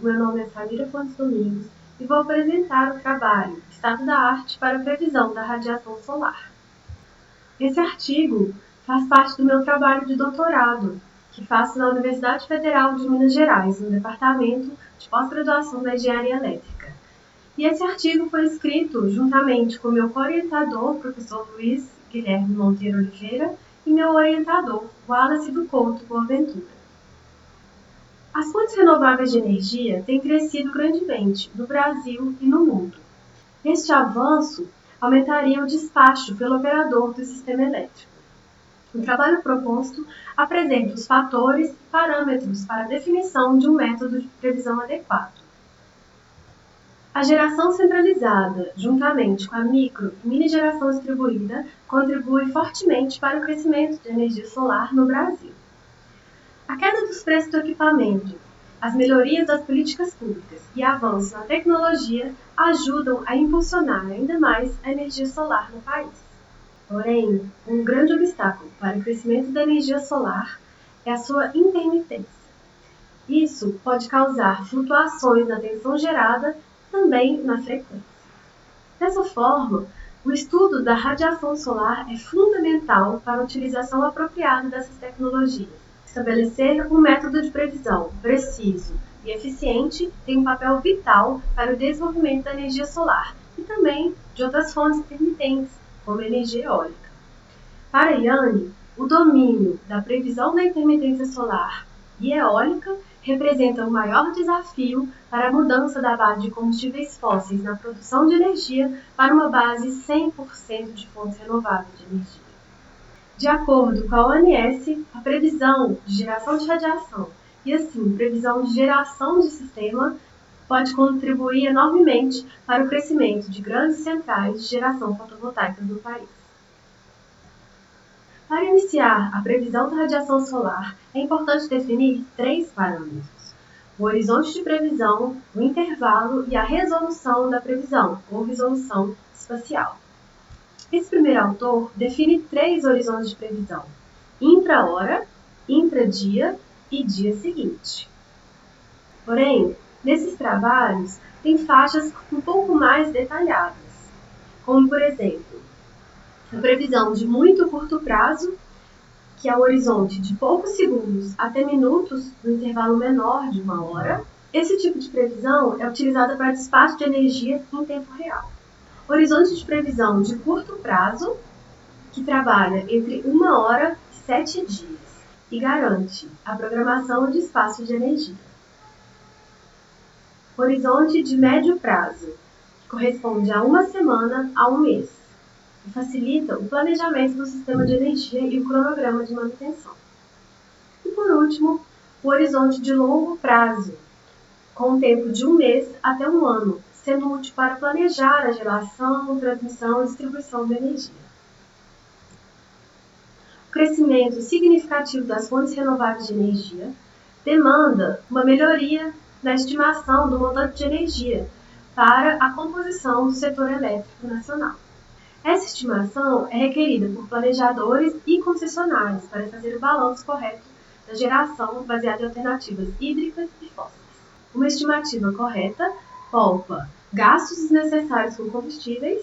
Meu nome é Samira Fontes Domingos e vou apresentar o trabalho Estado da Arte para a Previsão da Radiação Solar. Esse artigo faz parte do meu trabalho de doutorado, que faço na Universidade Federal de Minas Gerais, no Departamento de Pós-Graduação da Engenharia Elétrica. E esse artigo foi escrito juntamente com meu co-orientador, professor Luiz Guilherme Monteiro Oliveira, e meu orientador, Wallace do Couto Boaventura. As fontes renováveis de energia têm crescido grandemente no Brasil e no mundo. Este avanço aumentaria o despacho pelo operador do sistema elétrico. O trabalho proposto apresenta os fatores e parâmetros para a definição de um método de previsão adequado. A geração centralizada, juntamente com a micro e mini geração distribuída, contribui fortemente para o crescimento de energia solar no Brasil. A queda dos preços do equipamento, as melhorias das políticas públicas e avanços na tecnologia ajudam a impulsionar ainda mais a energia solar no país. Porém, um grande obstáculo para o crescimento da energia solar é a sua intermitência. Isso pode causar flutuações na tensão gerada e também na frequência. Dessa forma, o estudo da radiação solar é fundamental para a utilização apropriada dessas tecnologias. Estabelecer um método de previsão preciso e eficiente tem um papel vital para o desenvolvimento da energia solar e também de outras fontes intermitentes, como a energia eólica. Para Yang, o domínio da previsão da intermitência solar e eólica representa o maior desafio para a mudança da base de combustíveis fósseis na produção de energia para uma base 100% de fontes renováveis de energia. De acordo com a ONS, a previsão de geração de radiação e, assim, previsão de geração de sistema pode contribuir enormemente para o crescimento de grandes centrais de geração fotovoltaica no país. Para iniciar a previsão da radiação solar, é importante definir 3 parâmetros: o horizonte de previsão, o intervalo e a resolução da previsão, ou resolução espacial. Esse primeiro autor define 3 horizontes de previsão: intra-hora, intra-dia e dia seguinte. Porém, nesses trabalhos, tem faixas um pouco mais detalhadas, como, por exemplo, a previsão de muito curto prazo, que é o horizonte de poucos segundos até minutos no intervalo menor de 1 hora. Esse tipo de previsão é utilizada para despacho de energia em tempo real. Horizonte de previsão de curto prazo, que trabalha entre 1 hora e 7 dias e garante a programação e despacho de energia. Horizonte de médio prazo, que corresponde a 1 semana a 1 mês e facilita o planejamento do sistema de energia e o cronograma de manutenção. E por último, o horizonte de longo prazo, com um tempo de 1 mês até 1 ano, sendo útil para planejar a geração, transmissão e distribuição de energia. O crescimento significativo das fontes renováveis de energia demanda uma melhoria na estimação do montante de energia para a composição do setor elétrico nacional. Essa estimação é requerida por planejadores e concessionários para fazer o balanço correto da geração baseada em alternativas hídricas e fósseis. Uma estimativa correta poupa gastos desnecessários com combustíveis,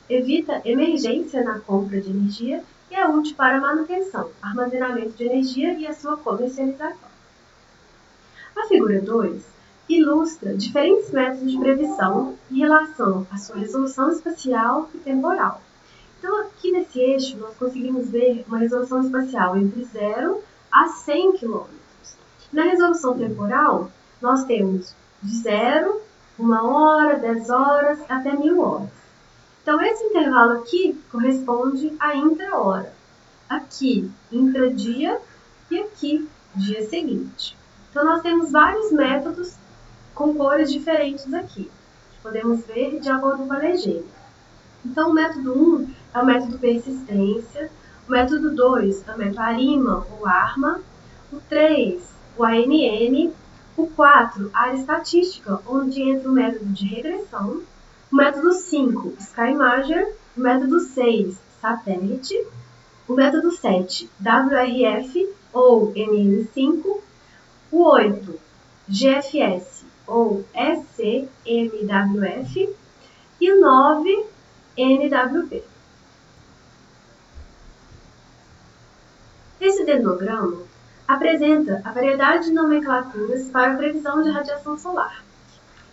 evita emergência na compra de energia e é útil para a manutenção, armazenamento de energia e a sua comercialização. A figura 2 ilustra diferentes métodos de previsão em relação à sua resolução espacial e temporal. Então, aqui nesse eixo, nós conseguimos ver uma resolução espacial entre 0 a 100 km. Na resolução temporal, nós temos de 0, 1 hora, 10 horas, até 1000 horas. Então, esse intervalo aqui corresponde à intra-hora. Aqui, intra-dia e aqui, dia seguinte. Então, nós temos vários métodos com cores diferentes aqui. Podemos ver de acordo com a legenda. Então, o método 1 é o método persistência, o método 2 é o método ARIMA ou ARMA, o 3, o ANN, o 4, a área estatística, onde entra o método de regressão, o método 5, SkyMager, o método 6, satélite, o método 7, WRF ou MN5, o 8, GFS ou SCMWF, e o 9, NWP. Esse dendrograma apresenta a variedade de nomenclaturas para a previsão de radiação solar.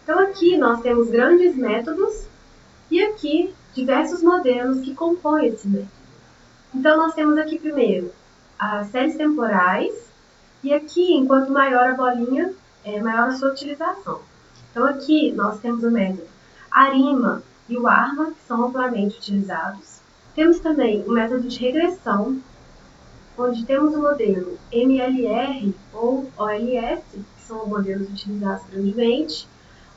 Então aqui nós temos grandes métodos e aqui diversos modelos que compõem esse método. Então nós temos aqui primeiro as séries temporais e aqui, enquanto maior a bolinha, maior a sua utilização. Então aqui nós temos o método ARIMA e o ARMA, que são amplamente utilizados. Temos também o método de regressão, onde temos o modelo MLR ou OLS, que são os modelos utilizados grandemente,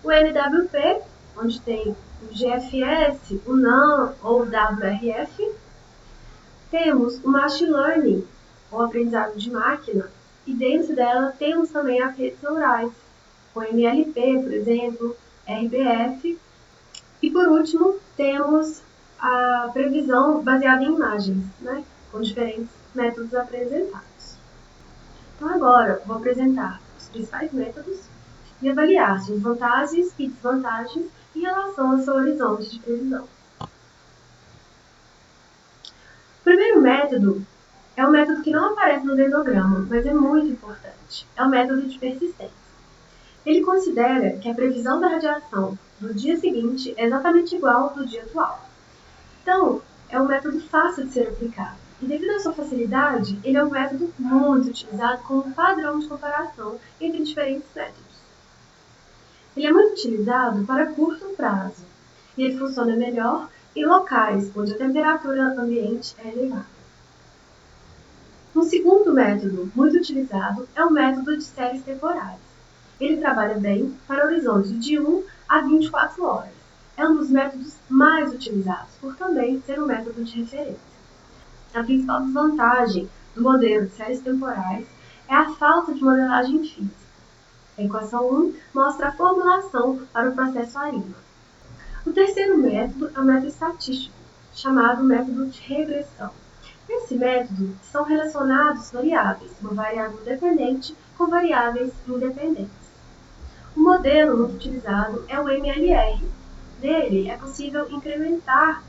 o NWP, onde tem o GFS, o NAM ou o WRF. Temos o Machine Learning, ou aprendizado de máquina, e dentro dela temos também as redes neurais, o MLP, por exemplo, RBF. E por último, temos a previsão baseada em imagens, com diferentes métodos apresentados. Então agora vou apresentar os principais métodos e avaliar suas vantagens e desvantagens em relação ao seu horizonte de previsão. O primeiro método é um método que não aparece no dendrograma, mas é muito importante. É o método de persistência. Ele considera que a previsão da radiação do dia seguinte é exatamente igual ao do dia atual. Então, é um método fácil de ser aplicado. E devido à sua facilidade, ele é um método muito utilizado como padrão de comparação entre diferentes métodos. Ele é muito utilizado para curto prazo, e ele funciona melhor em locais onde a temperatura ambiente é elevada. Um segundo método muito utilizado é o método de séries temporais. Ele trabalha bem para horizontes de 1 a 24 horas. É um dos métodos mais utilizados, por também ser um método de referência. A principal desvantagem do modelo de séries temporais é a falta de modelagem física. A equação 1 mostra a formulação para o processo ARIMA. O terceiro método é o método estatístico, chamado método de regressão. Nesse método, são relacionados variáveis, uma variável dependente com variáveis independentes. O modelo muito utilizado é o MLR. Nele é possível incrementar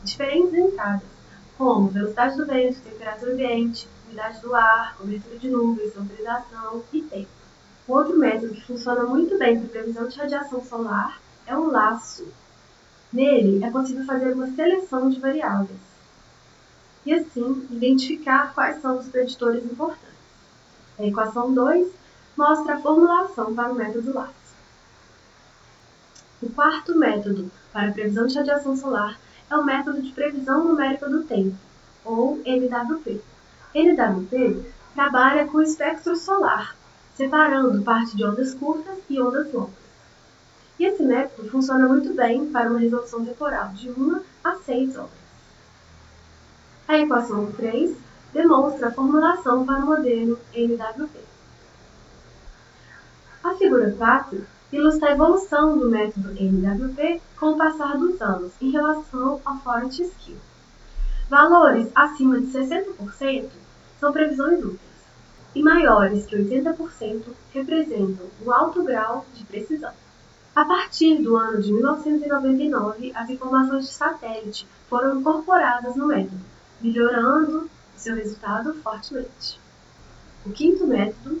diferentes entradas, como velocidade do vento, temperatura ambiente, umidade do ar, cobertura de nuvens, vaporização e tempo. O outro método que funciona muito bem para previsão de radiação solar é o LASSO. Nele é possível fazer uma seleção de variáveis e assim identificar quais são os preditores importantes. A equação 2 mostra a formulação para o método LASSO. O quarto método para a previsão de radiação solar é o método de previsão numérica do tempo, ou NWP. NWP trabalha com o espectro solar, separando parte de ondas curtas e ondas longas. E esse método funciona muito bem para uma resolução temporal de 1 a 6 horas. A equação 3 demonstra a formulação para o modelo NWP. A figura 4 ilustra a evolução do método NWP com o passar dos anos em relação ao Forest-Skill. Valores acima de 60% são previsões úteis, e maiores que 80% representam um alto grau de precisão. A partir do ano de 1999, as informações de satélite foram incorporadas no método, melhorando seu resultado fortemente. O quinto método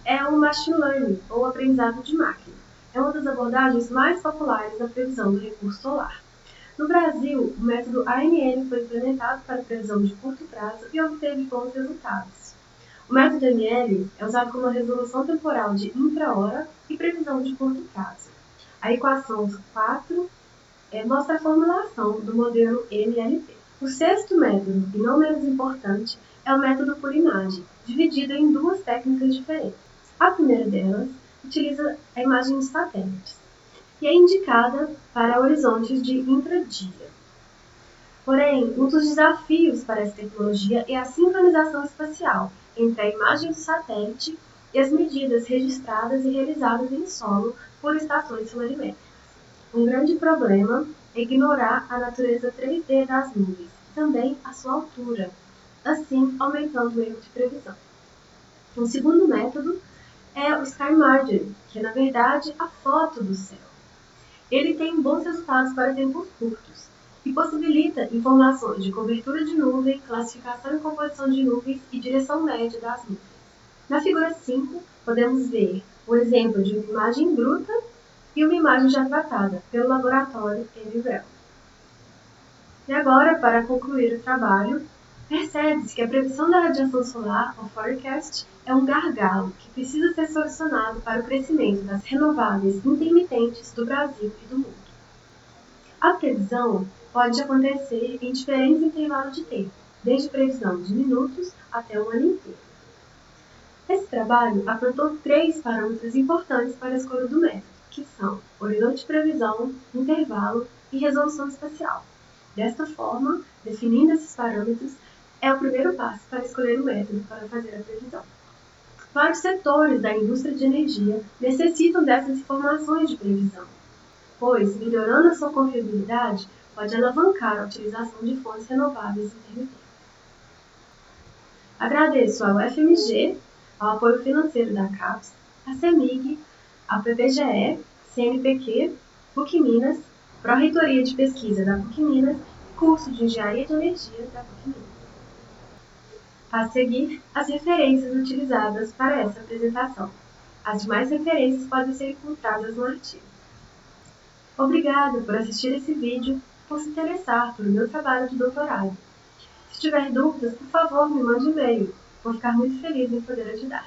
é o Machine Learning, ou aprendizado de máquina. É uma das abordagens mais populares na previsão do recurso solar. No Brasil, o método ANN foi implementado para previsão de curto prazo e obteve bons resultados. O método ML é usado como resolução temporal de intra-hora e previsão de curto prazo. A equação 4 mostra a formulação do modelo MLP. O sexto método, e não menos importante, é o método por imagem, dividido em duas técnicas diferentes. A primeira delas utiliza a imagem de satélites e é indicada para horizontes de intradia. Porém, um dos desafios para essa tecnologia é a sincronização espacial entre a imagem do satélite e as medidas registradas e realizadas em solo por estações solarimétricas. Um grande problema é ignorar a natureza 3D das nuvens e também a sua altura, assim aumentando o erro de previsão. Um segundo método é o Sky Margin, que é na verdade a foto do céu. Ele tem bons resultados para tempos curtos e possibilita informações de cobertura de nuvem, classificação e composição de nuvens e direção média das nuvens. Na figura 5, podemos ver o exemplo de uma imagem bruta e uma imagem já tratada pelo laboratório NVL. E agora, para concluir o trabalho, percebe-se que a previsão da radiação solar, ou forecast, é um gargalo que precisa ser solucionado para o crescimento das renováveis intermitentes do Brasil e do mundo. A previsão pode acontecer em diferentes intervalos de tempo, desde previsão de minutos até um ano inteiro. Esse trabalho apontou 3 parâmetros importantes para a escolha do método, que são horizonte de previsão, intervalo e resolução espacial. Desta forma, definindo esses parâmetros, é o primeiro passo para escolher o método para fazer a previsão. Vários setores da indústria de energia necessitam dessas informações de previsão, pois, melhorando a sua confiabilidade, pode alavancar a utilização de fontes renováveis intermitentes. Agradeço ao FMG, ao apoio financeiro da CAPES, à CEMIG, à PPGE, CNPq, PUC Minas, Pró-Reitoria de Pesquisa da PUC Minas e curso de Engenharia de Energia da PUC Minas. A seguir, as referências utilizadas para essa apresentação. As demais referências podem ser encontradas no artigo. Obrigada por assistir esse vídeo e por se interessar pelo meu trabalho de doutorado. Se tiver dúvidas, por favor, me mande e-mail. Vou ficar muito feliz em poder ajudar.